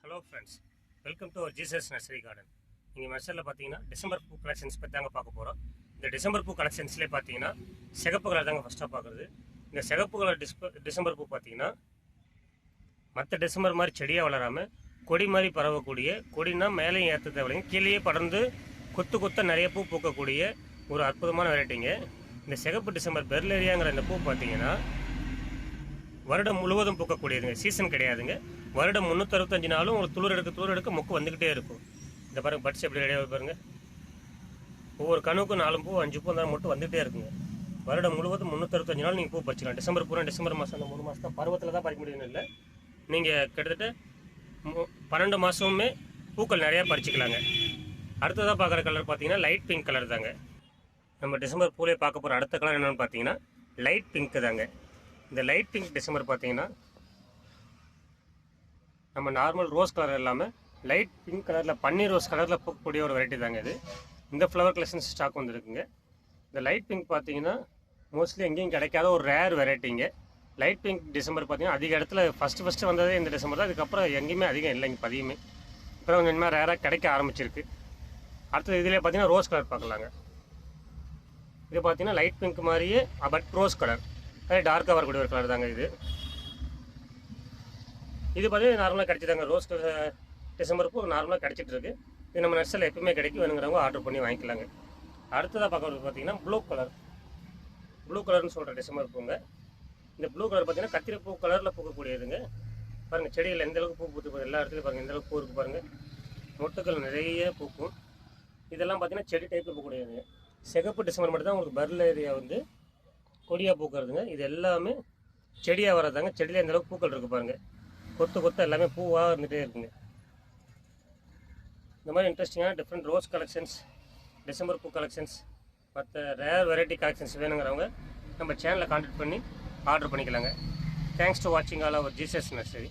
Hello friends, welcome to our Jesus nursery garden. நீங்கள் நர்சரியில் பார்த்தீங்கன்னா டிசம்பர் பூ கலெக்ஷன்ஸ் பற்றி தாங்க பார்க்க போகிறோம். இந்த டிசம்பர் பூ கலெக்ஷன்ஸ்லேயே பார்த்தீங்கன்னா சிகப்பு கலர் தாங்க ஃபஸ்ட்டாக பார்க்குறது. இந்த சிகப்பு கலர் டிசம்பர் பூ பார்த்தீங்கன்னா மற்ற டிசம்பர் மாதிரி செடியாக வளராமல் கொடி மாதிரி பரவக்கூடிய, கொடினா மேலேயும் ஏற்ற தேவையில்லைங்க, கீழேயே படர்ந்து கொத்த நிறைய பூ பூக்கக்கூடிய ஒரு அற்புதமான வெரைட்டிங்க. இந்த சிகப்பு டிசம்பர் பெர்லேரியாங்கிற இந்த பூ பார்த்தீங்கன்னா வருடம் முழுவதும் பூக்கக்கூடியதுங்க, சீசன் கிடையாதுங்க. வருடம் 365 நாளும் ஒரு துளிர் எடுக்க மொக்கு வந்துக்கிட்டே இருக்கும். இந்த பாருங்க, பட்ஸ் எப்படி ரெடியாக பாருங்க. ஒவ்வொரு கணுக்கும் 4 பூ 5 பூ தான் மட்டும் வந்துகிட்டே இருக்குங்க. வருடம் முழுவதும் 365 நாள் நீங்கள் பூ பறிச்சிக்கலாம். டிசம்பர் பூரா டிசம்பர் மாதம் அந்த 3 மாதம் தான் பருவத்தில் தான் பறிக்க முடியும்னு இல்லை, நீங்கள் கிட்டத்தட்ட 12 மாதமுமே பூக்கள் நிறையா பறிச்சிக்கலாங்க. அடுத்ததாக பார்க்குற கலர் பார்த்தீங்கன்னா லைட் பிங்க் கலர் தாங்க. நம்ம டிசம்பர் பூலே பார்க்க போகிற அடுத்த கலர் என்னென்னு பார்த்தீங்கன்னா லைட் பிங்க்கு தாங்க. இந்த லைட் பிங்க் டிசம்பர் பார்த்தீங்கன்னா நம்ம நார்மல் ரோஸ் கலர் இல்லாமல் லைட் பிங்க் கலரில் பன்னீர் ரோஸ் கலரில் பூக்கக்கூடிய ஒரு வெரைட்டி தாங்க இது. இந்த ஃப்ளவர் கலெக்ஷன் ஸ்டாக் வந்துருக்குங்க. இந்த லைட் பிங்க் பார்த்தீங்கன்னா மோஸ்ட்லி எங்கேயும் கிடைக்காத ஒரு ரேர் வெரைட்டிங்க. லைட் பிங்க் டிசம்பர் பார்த்தீங்கன்னா அதிக இடத்துல ஃபஸ்ட்டு வந்ததே இந்த டிசம்பர் தான். இதுக்கப்புறம் எங்கேயுமே அதிகம் இல்லைங்க, பதியுமே இப்போ கொஞ்சம் இனிமேல் ரேராக கிடைக்க ஆரம்பிச்சிருக்கு. அடுத்தது இதிலே பார்த்தீங்கன்னா ரோஸ் கலர் பார்க்கலாங்க. இது பார்த்தீங்கன்னா லைட் பிங்க் மாதிரியே பட் ரோஸ் கலர், அதே டார்க்காக வரக்கூடிய ஒரு கலர் தாங்க இது. இது பார்த்தீங்கன்னா நார்மலாக கிடச்சிதாங்க. ரோஸ் கலர் டிசம்பர் பூ நார்மலாக கிடச்சிட்ருக்கு. இது நம்ம நர்சரியில் எப்பவுமே கிடைக்கும், வேணுங்கிறவங்க ஆர்டர் பண்ணி வாங்கிக்கலாங்க. அடுத்ததாக பார்க்குறது பார்த்தீங்கன்னா ப்ளூ கலர்னு சொல்கிற டிசம்பர் பூங்க. இந்த ப்ளூ கலர் பார்த்தீங்கன்னா கத்திரிப்பூ கலரில் பூக்கக்கூடியதுங்க. பாருங்கள், செடியில் எந்தளவுக்கு பூ பூத்து போகுது, எல்லா இடத்துலையும் பாருங்கள் எந்தளவுக்கு பூ இருக்குது பாருங்கள். மொட்டுக்கள் நிறைய பூக்கும். இதெல்லாம் பார்த்தீங்கன்னா செடி டைப்பில் பூக்கக்கூடியதுங்க. சிகப்பு டிசம்பர் மட்டும் தான் உங்களுக்கு பெர்லேரியா வந்து கொடியாக பூக்கிறதுங்க. இது எல்லாமே செடியாக வர்றதாங்க. செடியில் எந்தளவுக்கு பூக்கள் இருக்குது பாருங்கள், கொத்து எல்லாமே பூவாக இருந்துகிட்டே இருக்குங்க. இந்த மாதிரி இன்ட்ரெஸ்டிங்கான டிஃப்ரெண்ட் ரோஸ் கலெக்ஷன்ஸ், டிசம்பர் பூ கலெக்ஷன்ஸ், மற்ற ரேர் வெரைட்டி கலெக்ஷன்ஸ் வேணுங்கிறவங்க நம்ம சேனலை கான்டாக்ட் பண்ணி ஆர்டர் பண்ணிக்கலாங்க. தேங்க்ஸ் டு வாட்சிங் ஆல் அவர் ஜீசஸ் நர்சரி.